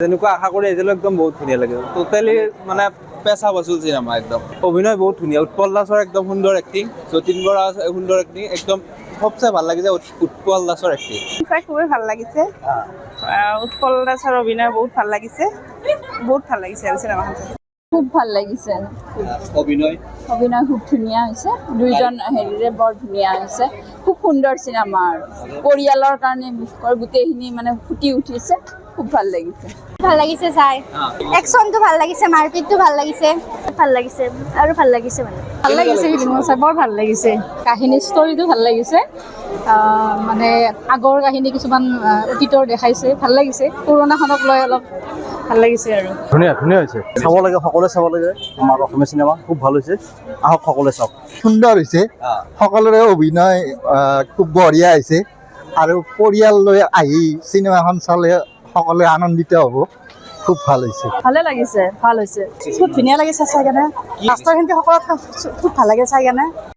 যেনেকুৱা আশা কৰি আহিছিলোঁ একদম বহুত ধুনীয়া লাগে টোটেলি মানে পেচা বসুল চিনেমা একদম অভিনয় বহুত ধুনীয়া উৎপল দাসৰ একদম সুন্দৰ এক্টিং যতীন বৰা সুন্দৰ এক্টিং একদম সবচে ভাল লাগিছে উৎপল দাসৰ এক্টিং খুবই ভাল লাগিছে উৎপল দাসৰ অভিনয় বহুত ভাল লাগিছে আৰু চিনেমাখন খুব ভাল লাগিছে অভিনয় খুব ধুনীয়া হৈছে দুইজন হেৰিৰে বৰ ধুনীয়া হৈছে খুব সুন্দৰ চিনেমা আৰু পৰিয়ালৰ কাৰণে গোটেইখিনি মানে ফুটি উঠিছে খুব ভাল লাগিছে চাই একশনটো ভাল লাগিছে মাৰপিটটো ভাল লাগিছে আৰু ভাল লাগিছে মানে ভাল লাগিছে ফিল্মখন চাই বৰ ভাল লাগিছে কাহিনী ষ্টৰিটো ভাল লাগিছে মানে আগৰ কাহিনী কিছুমান অতীতৰ দেখাইছে ভাল লাগিছে পুৰণাখনক লৈ অলপ ভাল লাগিছে আৰু ধুনীয়া হৈছে চাব লাগে সকলোৱে চাব লাগে আমাৰ অসমীয়া চিনেমা খুব ভাল হৈছে আহক সকলোৱে চাওক সুন্দৰ হৈছে সকলোৰে অভিনয় খুব বঢ়িয়া হৈছে আৰু পৰিয়াল লৈ আহি চিনেমাখন চালে সকলোৱে আনন্দিত হ'ব খুব ভাল হৈছে ভালে লাগিছে ভাল হৈছে খুব ধুনীয়া লাগিছে চাই কেনে লাষ্টৰ খিনিতে সকলোতকৈ খুব ভাল লাগে চাই কেনে